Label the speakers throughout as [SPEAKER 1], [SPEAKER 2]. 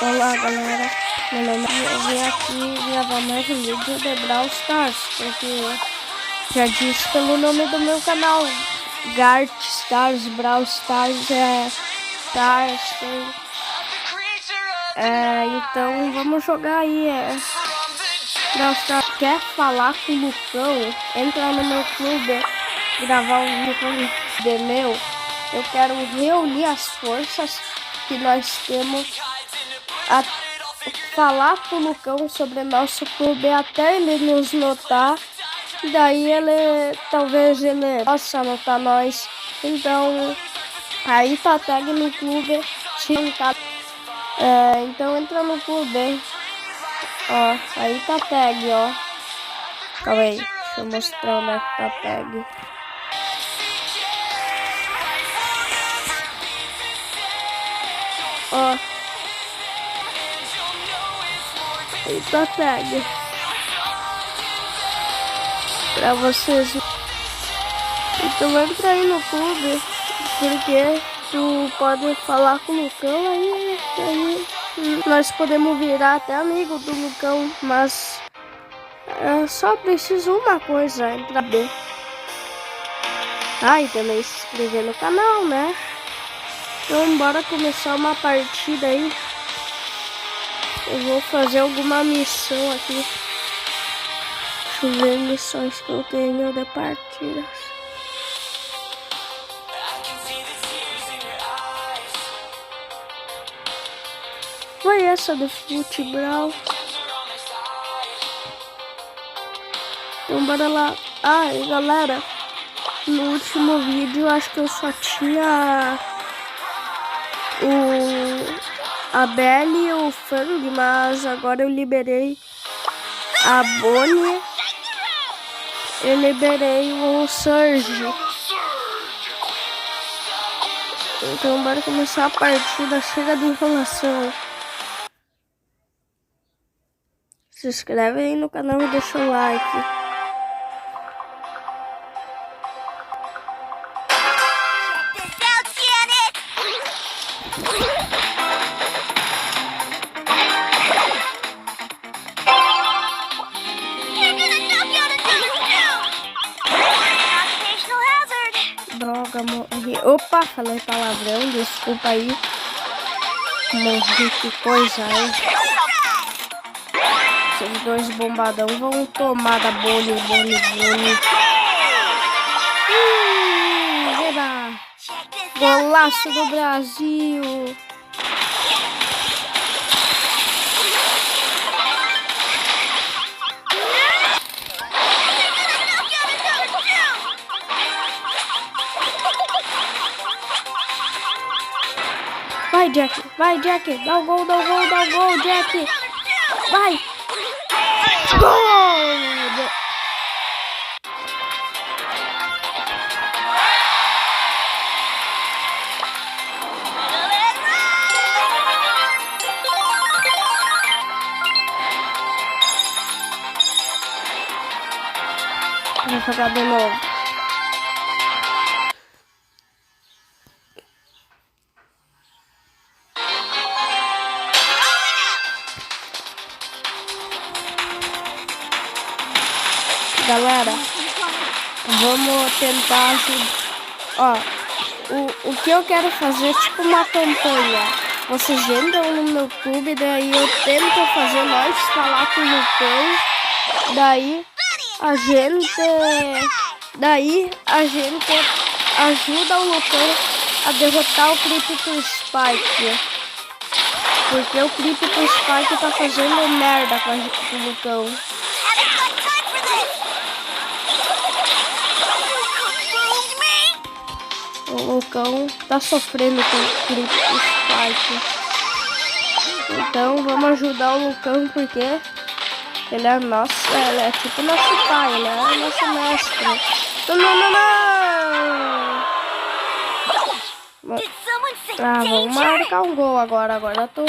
[SPEAKER 1] Olá galera, meu nome é... Eu vim aqui gravar mais um vídeo de Brawl Stars, porque já disse pelo nome do meu canal, Gart Stars, Brawl Stars, Stars, então vamos jogar aí, Brawl Stars. Quer falar com o Lucão? Entra no meu clube, gravar um vídeo de meu. Eu quero reunir as forças que nós temos a falar com o Lucão sobre nosso clube até ele nos notar. Daí talvez ele possa notar nós. Então aí tá tag no clube. Então entra no clube. Ó, aí tá tag, ó. Calma aí, deixa eu mostrar onde é que tá tag. Ó, aí tá tag pra vocês. Então entra aí no clube, porque tu pode falar com o Lucão, aí nós podemos virar até amigo do Lucão, mas só preciso uma coisa, entrar bem. E também se inscrever no canal, né? Então bora começar uma partida aí. Eu vou fazer alguma missão aqui. Deixa eu ver missões que eu tenho de partidas. Foi essa do futebol. Então bora lá. E galera, no último vídeo acho que eu só tinha a Belly e o Fang, mas agora eu liberei a Bonnie e liberei o Surge. Então bora começar a partida, chega de enrolação. Se inscreve aí no canal e deixa o like. Droga, morri. Opa, falei palavrão, desculpa aí. Morri, que coisa aí. Esses dois bombadão vão tomar da bolha. Eba! Golaço do Brasil! Vai Jack, dá o gol, Jack, vai, gol! Vou jogar de novo. Galera, vamos tentar ajudar. O que eu quero fazer é tipo uma campanha. Vocês entram no meu clube, daí eu tento fazer nós falar com o Lucão. Daí a gente ajuda o Lucão a derrotar o Crypto Spike. Porque o Crypto Spike tá fazendo merda com o Lucão. O Lucão tá sofrendo com o Crypto Spike. Então vamos ajudar o Lucão, porque ele é nosso, ele é tipo nosso pai, ele é nosso mestre. Não. Vamos marcar um gol agora. Agora eu tô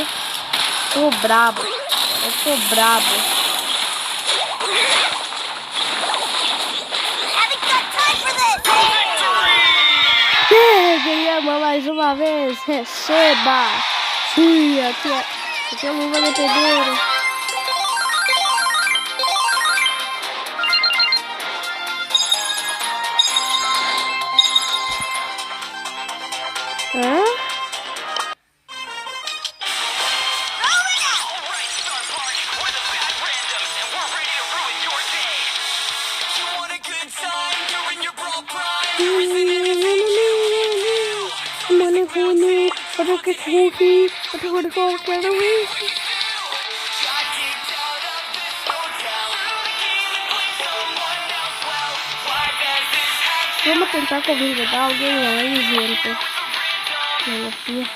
[SPEAKER 1] brabo. Ganhamos mais uma vez. Receba! Fui aqui. Porque a luva de pedreiro. Hã? Vamos tentar convidar alguém aí, gente. Minha filha.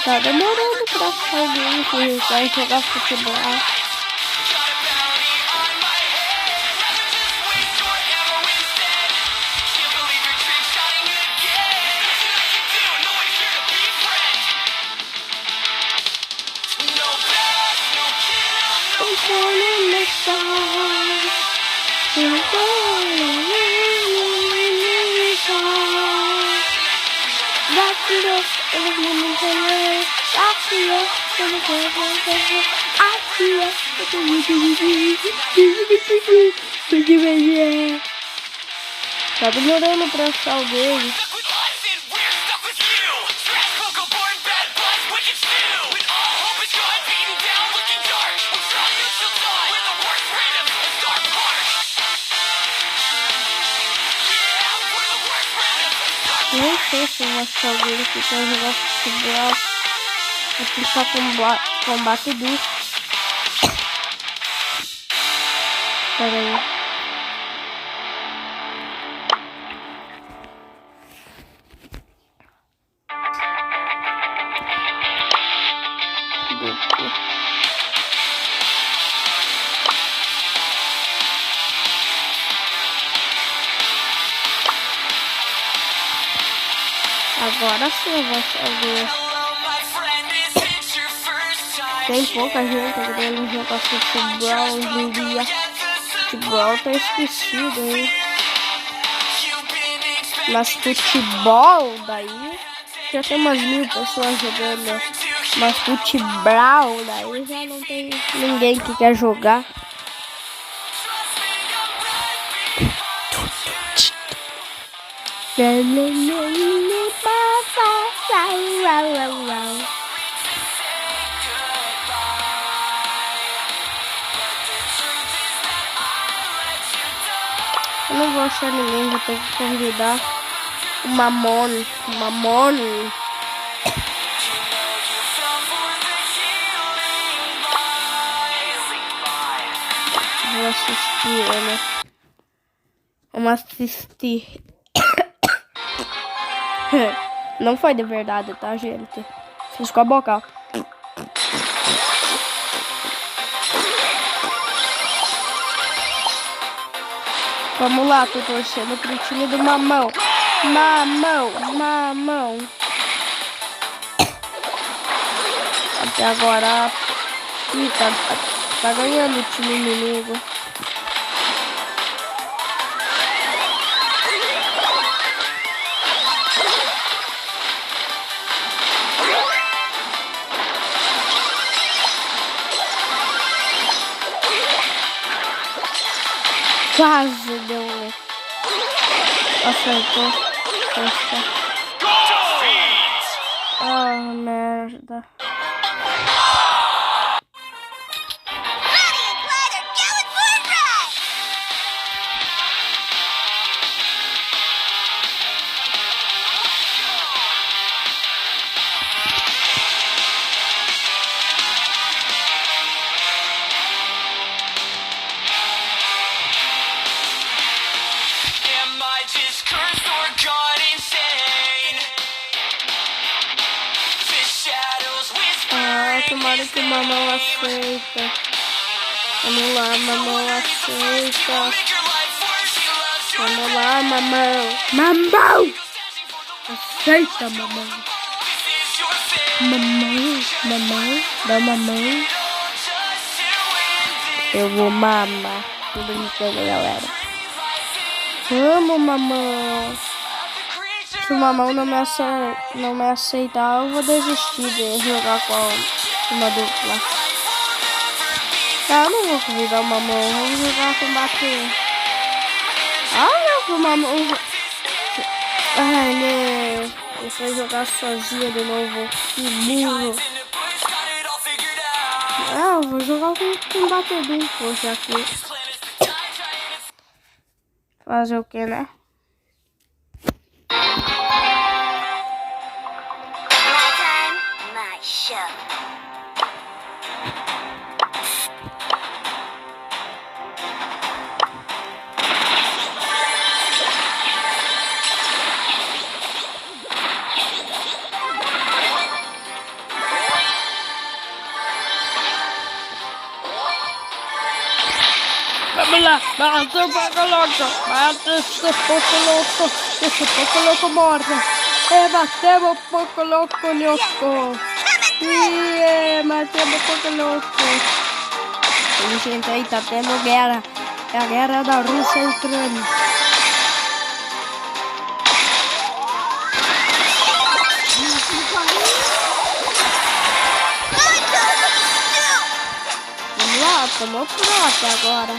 [SPEAKER 1] Tá demorando pra alguém que vai jogar futebol. Tá demorando pra achar alguém. Não sei se eu vou achar alguém que quer jogar futebol. Vou tentar combate duro. Pera aí. Agora sim eu vou achar alguém. Tem pouca gente querendo jogar futebol hoje em dia. Futebol tá esquecido aí. Mas futebol daí já tem umas 1000 pessoas jogando. Mas futebol daí já não tem ninguém que quer jogar. Eu não vou achar ninguém, vou ter que convidar o Mamon. Vou assistir, né? Vamos assistir. Não foi de verdade, tá, gente? Fiz com a boca. Vamos lá, tô torcendo pro time do Mamão. Mamão. Até agora tá ganhando o time inimigo. Quase deu. Acertou. Ah, merda.
[SPEAKER 2] Just cursed or gone insane.
[SPEAKER 1] agora que o mamão aceita. Vamos lá, mamão aceita. Vamos lá, mamão. Mamão! Aceita, mamão. Mamão. Dá mamão. Eu vou mamar. Tô brincando, galera. Vamos, mamão. Se o mamão não me aceitar, eu vou desistir de jogar com uma dupla. Eu não vou convidar o mamão, eu vou jogar com bater. Não, que o mamão... Ai, né? Ele foi jogar sozinho de novo. Que burro. Eu vou jogar com batedor, poxa, aqui. Fazer o que, né? Vamos lá, bate o pouco louco morre. Batemos o pouco louco, louco. Matemos o pouco louco. Gente, aí tá tendo guerra. É a guerra da Rússia e Ucrânia. Vamos lá, tomou pronto agora.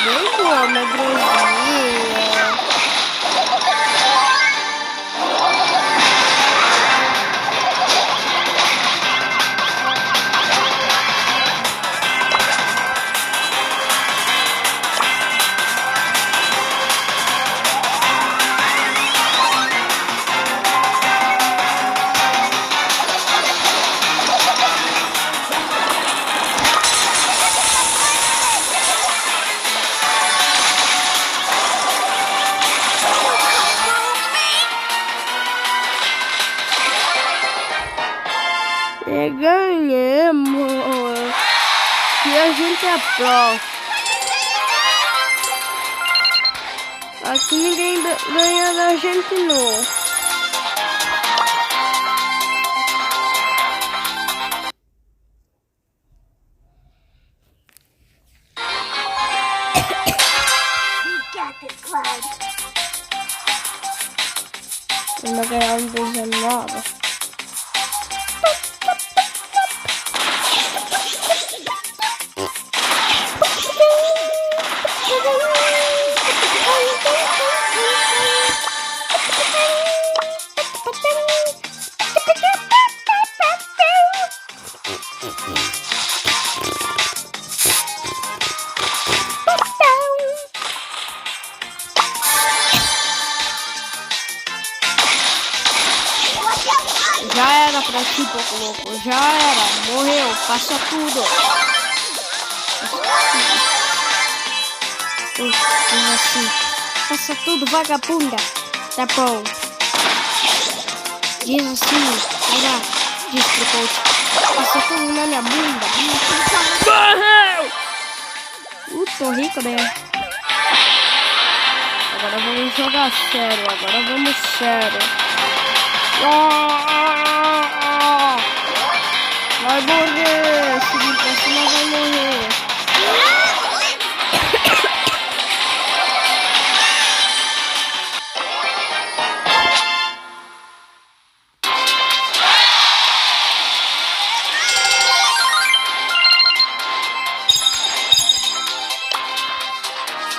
[SPEAKER 1] Vem, medrosinha. E ganhamos. E a gente é pró. Aqui ninguém ganha da gente não. Ainda ganhar um 19. Já era pra ti, pouco louco. Já era. Morreu. Passa tudo. Assim. Passa tudo, vagabunda. Tá bom. Diz assim. Olha. Diz pro coach. Passa tudo na minha bunda. Morreu! Tô rico, né? Agora vamos jogar sério. Agora vamos sério. Vai morrer, se vir pra cima vai morrer.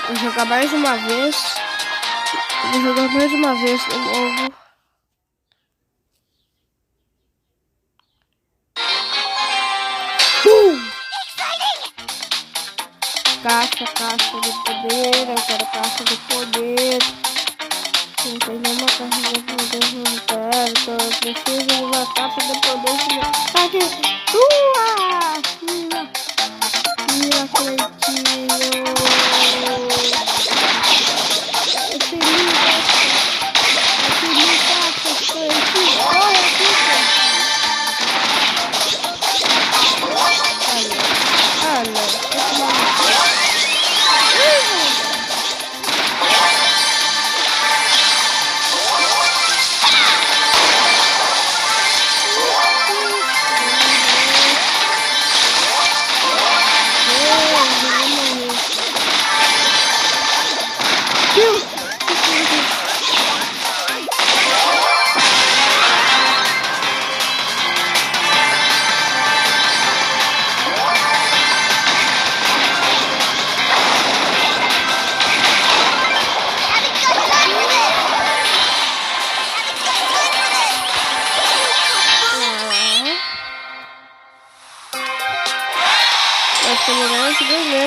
[SPEAKER 1] Vou jogar mais uma vez. Vou jogar mais uma vez de novo. Caixa de poder, eu quero caixa de poder. Não tem nenhuma caixa de poder, não quero. Eu preciso de uma caixa de poder. Cadê? Tira, Cleitinho.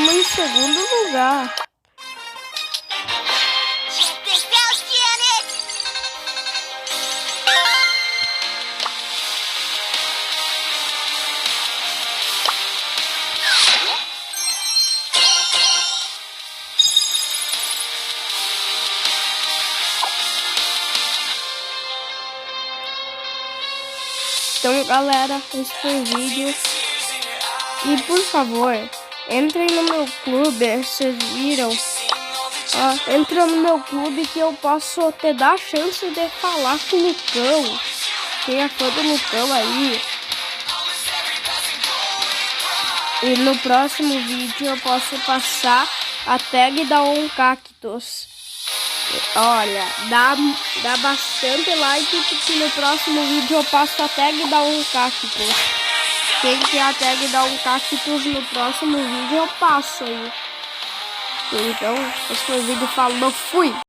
[SPEAKER 1] estamos em segundo lugar. Então, galera, esse foi o vídeo. E, por favor, entrem no meu clube, vocês viram? Entra no meu clube que eu posso te dar a chance de falar com o Lucão. Quem é fã do Lucão aí. E no próximo vídeo eu posso passar a tag da Um Cactus. Olha, dá bastante like, porque no próximo vídeo eu passo a tag da Um Cactus. Quem quer a tag da Um Cactus no próximo vídeo eu passo aí. Então, esse foi o vídeo, falou, fui!